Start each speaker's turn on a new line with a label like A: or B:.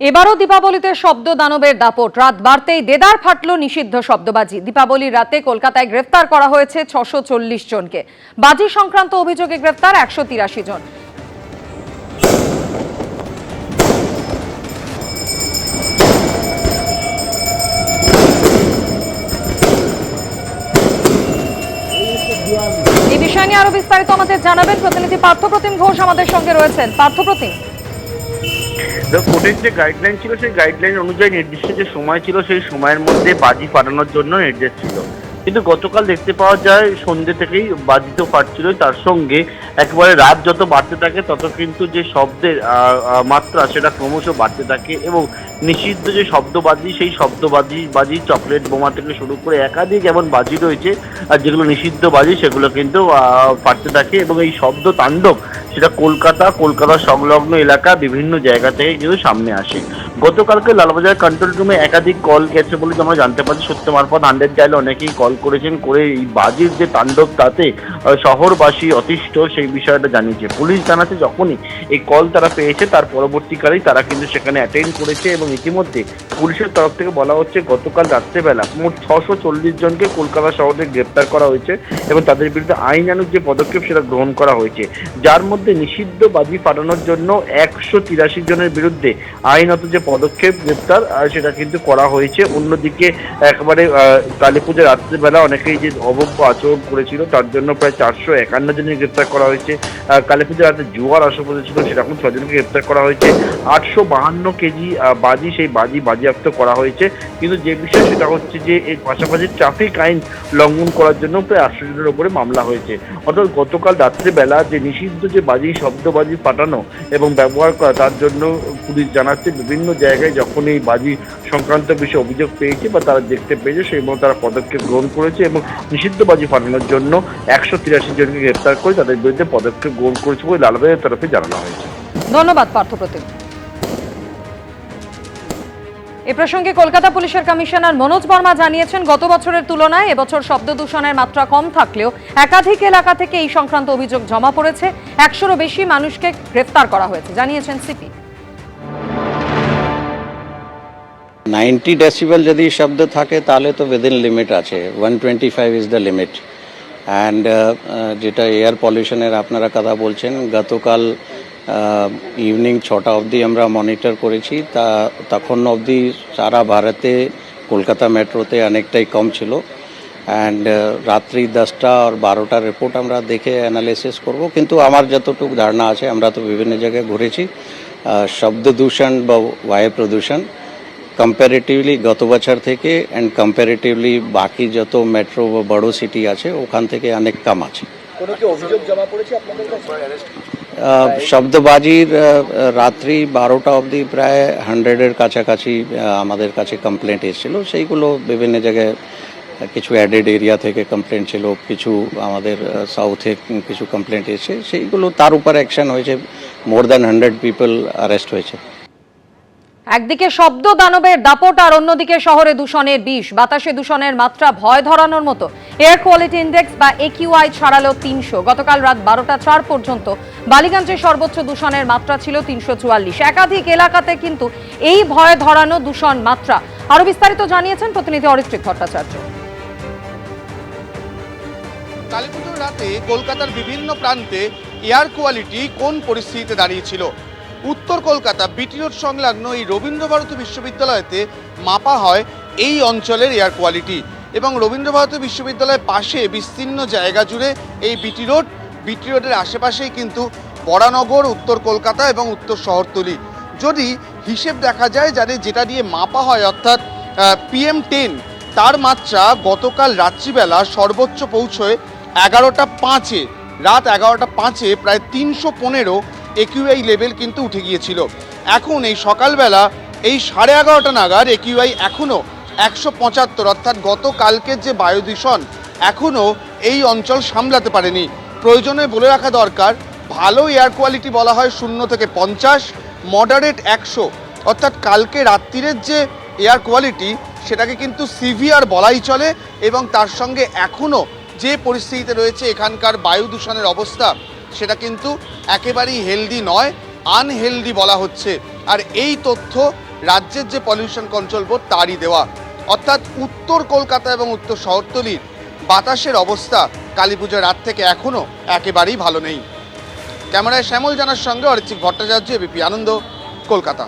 A: এবারও দীপাবলিতে শব্দ দানবের দাপট। রাত বাড়তেই দেদার ফাটল নিষিদ্ধ শব্দবাজি। দীপাবলির রাতে কলকাতায় গ্রেফতার করা হয়েছে ৬৪০ জনকে। বাজি সংক্রান্ত অভিযোগে গ্রেফতার ১৮৩ জন। এই বিষয় নিয়ে আরো বিস্তারিত আমাদের জানাবেন প্রতিনিধি পার্থপ্রতিম ঘোষ আমাদের সঙ্গে রয়েছেন। পার্থপ্রতিম,
B: কোর্টের যে গাইডলাইন ছিল সেই গাইডলাইন অনুযায়ী নির্দিষ্ট যে সময় ছিল সেই সময়ের মধ্যে বাজি ফাটানোর জন্য নির্দেশ ছিল, কিন্তু গতকাল দেখতে পাওয়া যায় সন্ধ্যে থেকেই বাজি তো ফাটছিল, তার সঙ্গে একেবারে রাত যত বাড়তে থাকে তত কিন্তু যে শব্দের মাত্রা সেটা ক্রমশ বাড়তে থাকে এবং নিষিদ্ধ যে শব্দবাজি সেই শব্দবাজি চকলেট বোমা থেকে শুরু করে একাধিক এমন বাজি রয়েছে আর যেগুলো নিষিদ্ধ বাজি সেগুলো কিন্তু ফাটতে থাকে এবং এই শব্দ তাণ্ডব সেটা কলকাতা সংলগ্ন এলাকা বিভিন্ন জায়গা থেকে কিন্তু সামনে আসে। গতকালকে লালবাজার কন্ট্রোল রুমে একাধিক কল গেছে বলে আমরা জানতে পারছি। সত্য মারফত 100 ডায়ালে অনেকেই কল করেছেন, করে এই বাজির যে তাণ্ডব তাতে শহরবাসী অতিষ্ঠ সেই বিষয়টা জানিয়েছে। পুলিশ জানাচ্ছে যখনই এই কল তারা পেয়েছে তার পরবর্তীকালেই তারা কিন্তু সেখানে অ্যাটেন্ড করেছে এবং ইতিমধ্যে পুলিশের তরফ থেকে বলা হচ্ছে গতকাল রাত্রেবেলা মোট ৬৪০ জনকে কলকাতা শহরে গ্রেপ্তার করা হয়েছে এবং তাদের বিরুদ্ধে আইনানুগ যে পদক্ষেপ সেটা গ্রহণ করা হয়েছে, যার মধ্যে নিষিদ্ধ বাজি ফাটানোর জন্য ১৮৩ জনের বিরুদ্ধে আইনত যে পদক্ষেপ গ্রেপ্তার সেটা কিন্তু করা হয়েছে। অন্যদিকে একেবারে কালী পুজোর রাত্রিবেলা অনেকেই যে অভব্য আচরণ করেছিল তার জন্য প্রায় ৪৫১ জনের গ্রেপ্তার করা হয়েছে। কালী পুজোর রাতে জুয়ার আসর ছিল সেরকম ৬ জনকে গ্রেপ্তার করা হয়েছে। ৮৫২ কেজি বাজি সেই বাজিয়াপ্ত করা হয়েছে। কিন্তু যে বিষয় সেটা হচ্ছে যে এর পাশাপাশি ট্রাফিক আইন লঙ্ঘন করার জন্য প্রায় ৮০ জনের উপরে মামলা হয়েছে। অর্থাৎ গতকাল রাত্রিবেলা যে নিষিদ্ধ যে বাজি শব্দবাজি ফাটানো এবং ব্যবহার করা তার জন্য পুলিশ জানাচ্ছে বিভিন্ন জায়গায় যখন এই বাজি সংক্রান্ত বিষয়ে অভিযোগ পেয়েছে বা তারা দেখতে পেয়েছে সেই মতো তারা পদক্ষেপ গ্রহণ করেছে এবং নিষিদ্ধ বাজি ফাটানোর জন্য ১৮৩ জনকে গ্রেপ্তার করে তাদের বিরুদ্ধে পদক্ষেপ গ্রহণ করেছে বলে লালবাজারের তরফে জানানো হয়েছে।
A: ধন্যবাদ পার্থপ্রতিম। এ প্রসঙ্গে কলকাতা পুলিশের কমিশনার মনোজ বর্মা জানিয়েছেন গত বছরের তুলনায় এবছর শব্দ দূষণের মাত্রা কম থাকলেও একাধিক এলাকা থেকে এই সংক্রান্ত অভিযোগ জমা পড়েছে। ১০০রও বেশি মানুষকে গ্রেফতার করা হয়েছে জানিয়েছেন সিপি।
C: 90 ডেসিবেল যদি শব্দ থাকে তাহলে তো উইদিন লিমিট আছে, 125 ইজ দ্য লিমিট। অ্যান্ড যেটা এয়ার পলিউশনের আপনারা কথা বলছেন, গতকাল ইভিনিং ৬টা অবধি আমরা মনিটর করেছি, তখন অবধি সারা ভারতে কলকাতা মেট্রোতে অনেকটাই কম ছিল। অ্যান্ড রাত্রি 10টা আর 12টার রিপোর্ট আমরা দেখে অ্যানালিসিস করব, কিন্তু আমার যতটুকু ধারণা আছে, আমরা তো বিভিন্ন জায়গায় ঘুরেছি, শব্দ দূষণ বা বায়ু প্রদূষণ কম্পারেটিভলি গত বছর থেকে অ্যান্ড কম্পারেটিভলি বাকি যত মেট্রো বা বড় সিটি আছে ওখান থেকে অনেক কম আছে। শব্দবাজির রাত্রি 12টা অবধি প্রায় 100-এর কাছাকাছি আমাদের কাছে কমপ্লেন্ট এসেছিল। সেইগুলো বিভিন্ন জায়গায় কিছু অ্যাডেড এরিয়া থেকে কমপ্লেন্ট ছিল, কিছু আমাদের সাউথে কিছু কমপ্লেন্ট এসেছে, সেইগুলো তার উপর অ্যাকশন হয়েছে। মোর দ্যান 100 পিপল অ্যারেস্ট হয়েছে।
A: একদিকে শব্দ দানবের দাপট আর অন্যদিকে শহরে দূষণের বিষ। বাতাসে দূষণের মাত্রা ভয় ধরানোর মতো। এয়ার কোয়ালিটি ইন্ডেক্স বা AQI ছাড়ালো ৩০০। গতকাল রাত 12টা 4 পর্যন্ত বালিগঞ্জে সর্বোচ্চ দূষণের মাত্রা ছিল ৩৪৪। একাধিক এলাকাতে কিন্তু এই ভয় ধরানো দূষণ মাত্রা। আরো বিস্তারিত জানিয়েছেন প্রতিনিধি অরিত্রিক ভট্টাচার্য।
D: কালীপুজোর রাতে কলকাতার বিভিন্ন প্রান্তে এয়ার কোয়ালিটি কোন পরিস্থিতিতে দাঁড়িয়েছিল? উত্তর কলকাতা বিটি রোড সংলগ্ন এই রবীন্দ্রভারতী বিশ্ববিদ্যালয়তে মাপা হয় এই অঞ্চলের এয়ার কোয়ালিটি এবং রবীন্দ্রভারতী বিশ্ববিদ্যালয়ের পাশে বিস্তীর্ণ জায়গা জুড়ে এই বিটি রোডের আশেপাশেই কিন্তু বরানগর, উত্তর কলকাতা এবং উত্তর শহরতলি। যদি হিসেব দেখা যায় যেটা দিয়ে মাপা হয় অর্থাৎ PM10, তার মাত্রা গতকাল রাত্রিবেলা সর্বোচ্চ পৌঁছয় 11টা 5-এ। রাত 11টা 5-এ প্রায় 315 AQI লেভেল কিন্তু উঠে গিয়েছিল। এখন এই সকালবেলা এই 11:30 নাগাদ AQI এখনও 175, অর্থাৎ গতকালকের যে বায়ু দূষণ এখনও এই অঞ্চল সামলাতে পারেনি। প্রয়োজনে বলে রাখা দরকার, ভালো এয়ার কোয়ালিটি বলা হয় 0 থেকে 50, মডারেট 100, অর্থাৎ কালকে রাত্রিরের যে এয়ার কোয়ালিটি সেটাকে কিন্তু সিভিয়ার বলাই চলে এবং তার সঙ্গে এখনও যে পরিস্থিতিতে রয়েছে এখানকার বায়ু দূষণের অবস্থা সেটা কিন্তু একেবারেই হেলদি নয়, আনহেলদি বলা হচ্ছে। আর এই তথ্য রাজ্যের যে পলিউশন কন্ট্রোল বোর্ড তারই দেওয়া। অর্থাৎ উত্তর কলকাতা এবং উত্তর শহরতলির বাতাসের অবস্থা কালীপুজোর রাত থেকে এখনও একেবারেই ভালো নেই। ক্যামেরায় শ্যামল জানার সঙ্গে অরিত্রিক ভট্টাচার্য, এবিপি আনন্দ, কলকাতা।